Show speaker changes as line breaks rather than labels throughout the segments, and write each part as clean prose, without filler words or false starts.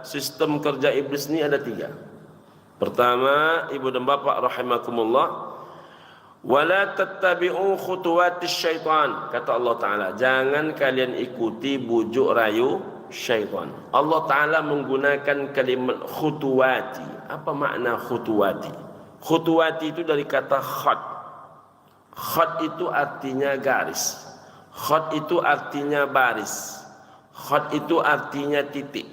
sistem kerja iblis ini ada 3. Pertama, ibu dan bapak rahimakumullah, wala tattabi'u khutuwatis syaitan. Kata Allah Ta'ala, jangan kalian ikuti bujuk rayu syaitan. Allah Ta'ala menggunakan kalimat khutuwati. Apa makna khutuwati? Khutuwati itu dari kata khat. Khat itu artinya garis. Khat itu artinya baris. Khat itu artinya titik.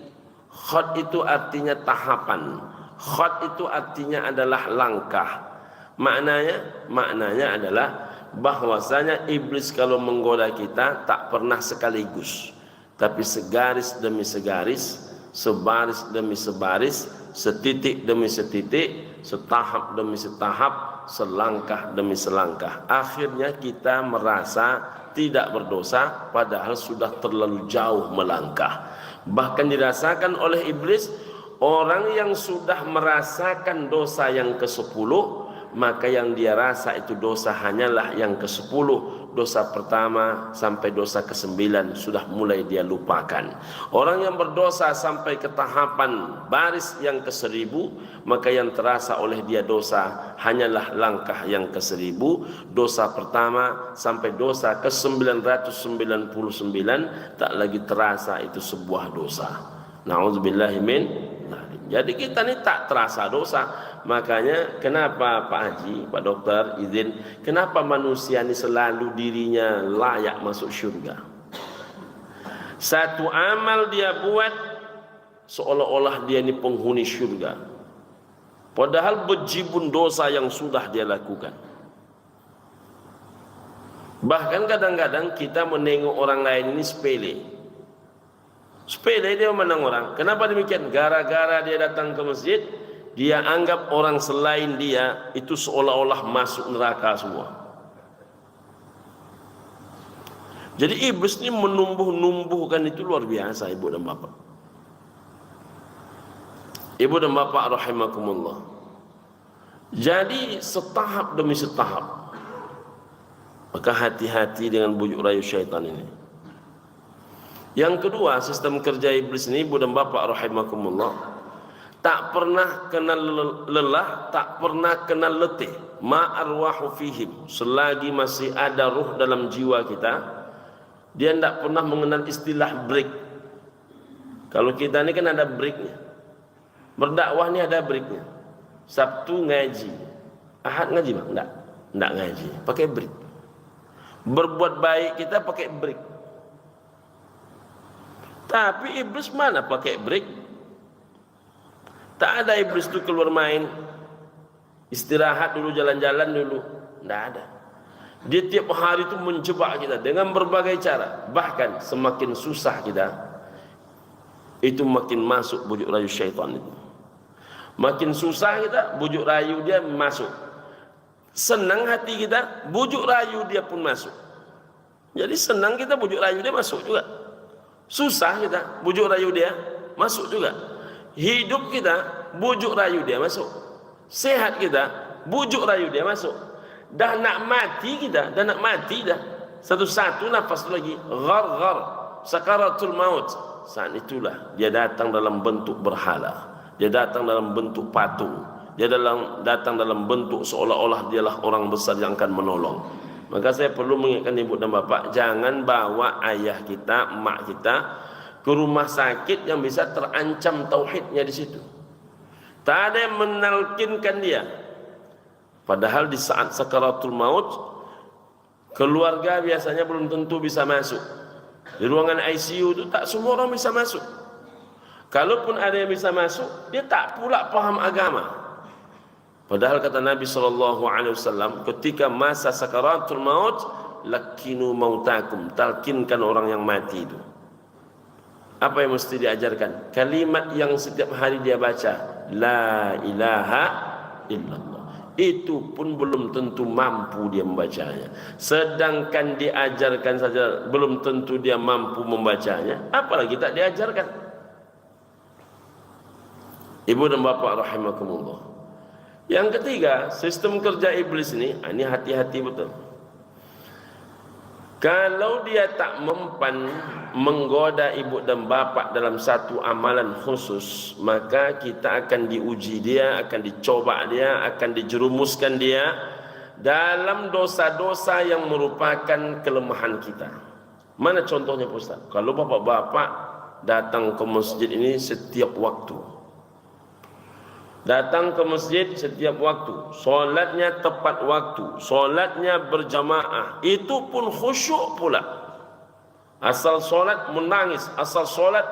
Khat itu artinya tahapan. Khat itu artinya adalah langkah. Maknanya adalah bahwasanya iblis kalau menggoda kita tak pernah sekaligus, tapi segaris demi segaris, sebaris demi sebaris, setitik demi setitik, setahap demi setahap, selangkah demi selangkah. Akhirnya kita merasa tidak berdosa padahal sudah terlalu jauh melangkah. Bahkan dirasakan oleh iblis, orang yang sudah merasakan dosa yang ke-10, maka yang dia rasa itu dosa hanyalah yang ke-10. Dosa pertama sampai dosa ke-9 sudah mulai dia lupakan. Orang yang berdosa sampai ke tahapan baris yang ke-1000, maka yang terasa oleh dia dosa hanyalah langkah yang ke-1000. Dosa pertama sampai dosa ke-999 tak lagi terasa itu sebuah dosa. Na'udzubillahi min. Jadi kita ini tak terasa dosa. Makanya kenapa Pak Haji, Pak Dokter izin, kenapa manusia ini selalu dirinya layak masuk syurga? Satu amal dia buat seolah-olah dia ini penghuni syurga, padahal bejibun dosa yang sudah dia lakukan. Bahkan kadang-kadang kita menengok orang lain ini sepele. Sepele dia memandang orang. Kenapa demikian? Gara-gara dia datang ke masjid, dia anggap orang selain dia itu seolah-olah masuk neraka semua. Jadi iblis ini menumbuh-numbuhkan itu luar biasa, ibu dan bapak. Ibu dan bapak rahimakumullah. Jadi setahap demi setahap, maka hati-hati dengan bujuk rayu syaitan ini. Yang kedua, sistem kerja iblis ini, ibu dan bapak rahimakumullah, tak pernah kenal lelah, tak pernah kenal letih. Ma arwahu fihim, selagi masih ada ruh dalam jiwa kita, dia tidak pernah mengenal istilah break. Kalau kita ini kan ada breaknya. Berdakwah ini ada breaknya. Sabtu ngaji, Ahad ngaji bang? Tidak ngaji, pakai break. Berbuat baik kita pakai break. Tapi iblis mana pakai break? Tak ada iblis itu keluar main, istirahat dulu, jalan-jalan dulu. Tidak ada. Dia tiap hari itu menjebak kita dengan berbagai cara. Bahkan semakin susah kita, itu makin masuk bujuk rayu syaitan itu. Makin susah kita, bujuk rayu dia masuk. Senang hati kita, bujuk rayu dia pun masuk. Jadi senang kita, bujuk rayu dia masuk juga. Susah kita, bujuk rayu dia masuk juga. Hidup kita, bujuk rayu dia masuk. Sehat kita, bujuk rayu dia masuk. Dah nak mati kita, dah nak mati dah. Satu-satu nafas lagi, ghar-ghar, sakaratul maut. Saat itulah dia datang dalam bentuk berhala. Dia datang dalam bentuk patung. Dia datang dalam bentuk seolah-olah dialah orang besar yang akan menolong. Maka saya perlu mengingatkan ibu dan bapak, jangan bawa ayah kita, emak kita ke rumah sakit yang bisa terancam tauhidnya di situ. Tak ada yang menalkinkan dia. Padahal di saat sakaratul maut, keluarga biasanya belum tentu bisa masuk. Di ruangan ICU itu tak semua orang bisa masuk. Kalaupun ada yang bisa masuk, dia tak pula paham agama. Padahal kata Nabi SAW, ketika masa sakaratul maut, lakinu mautakum, talkinkan orang yang mati itu. Apa yang mesti diajarkan? Kalimat yang setiap hari dia baca, la ilaha illallah. Itu pun belum tentu mampu dia membacanya. Sedangkan diajarkan saja belum tentu dia mampu membacanya, apalagi tak diajarkan. Ibu dan bapak rahimakumullah. Yang ketiga, sistem kerja iblis ini hati-hati betul. Kalau dia tak mempan menggoda ibu dan bapa dalam satu amalan khusus, maka kita akan diuji dia, akan dicoba dia, akan dijerumuskan dia dalam dosa-dosa yang merupakan kelemahan kita. Mana contohnya Pak Ustaz? Kalau bapak-bapak datang ke masjid ini setiap waktu, datang ke masjid setiap waktu, solatnya tepat waktu, solatnya berjamaah, itu pun khusyuk pula. Asal solat menangis, asal solat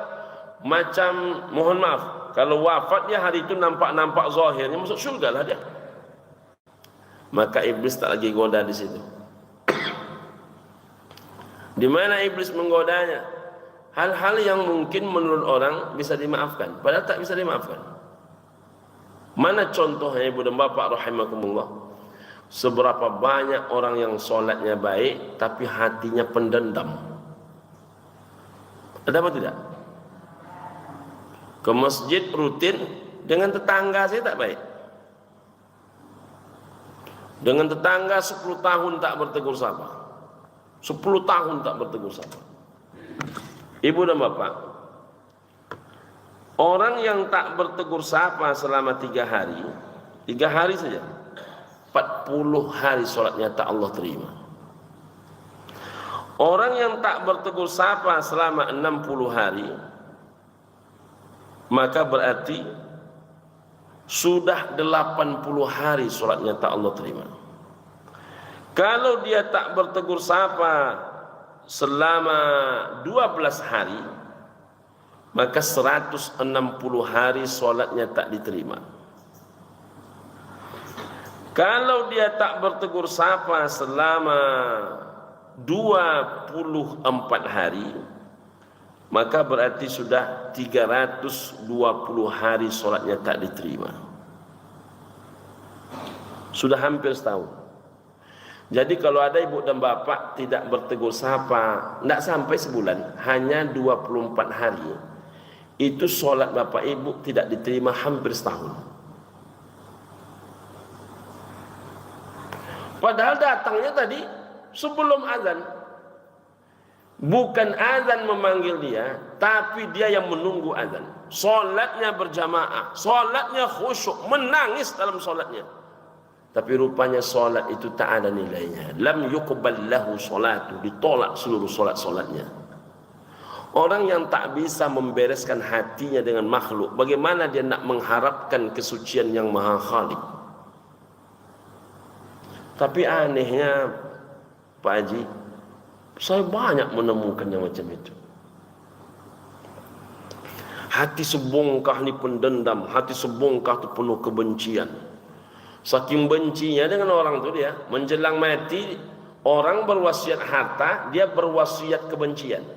macam, mohon maaf, kalau wafat dia hari itu nampak-nampak zahirnya, masuk syurga lah dia. Maka iblis tak lagi goda di situ. Di mana iblis menggodanya? Hal-hal yang mungkin menurut orang bisa dimaafkan, padahal tak bisa dimaafkan. Mana contohnya ibu dan bapak rahimakumullah? Seberapa banyak orang yang solatnya baik tapi hatinya pendendam. Ada apa tidak? Ke masjid rutin, dengan tetangga saya tak baik. Dengan tetangga 10 tahun tak bertegur sapa. 10 tahun tak bertegur sapa. Ibu dan bapak, orang yang tak bertegur sapa selama 3 hari, 3 hari saja, 40 hari solatnya tak Allah terima. Orang yang tak bertegur sapa selama 60 hari, maka berarti sudah 80 hari solatnya tak Allah terima. Kalau dia tak bertegur sapa selama 12 hari, maka 160 hari solatnya tak diterima. Kalau dia tak bertegur sapa selama 24 hari, maka berarti sudah 320 hari solatnya tak diterima. Sudah hampir setahun. Jadi kalau ada ibu dan bapak tidak bertegur sapa, tidak sampai sebulan, hanya 24 hari, itu solat bapak ibu tidak diterima hampir setahun. Padahal datangnya tadi sebelum azan. Bukan azan memanggil dia, tapi dia yang menunggu azan. Solatnya berjamaah, solatnya khusyuk, menangis dalam solatnya. Tapi rupanya solat itu tak ada nilainya. Lam yuqbal lahu solatu, ditolak seluruh solat-solatnya. Orang yang tak bisa membereskan hatinya dengan makhluk, bagaimana dia nak mengharapkan kesucian yang maha khalik? Tapi anehnya Pak Haji, saya banyak menemukan yang macam itu. Hati sebongkah ni pendendam, hati sebongkah tu penuh kebencian. Saking bencinya dengan orang tu, dia menjelang mati, orang berwasiat harta, dia berwasiat kebencian.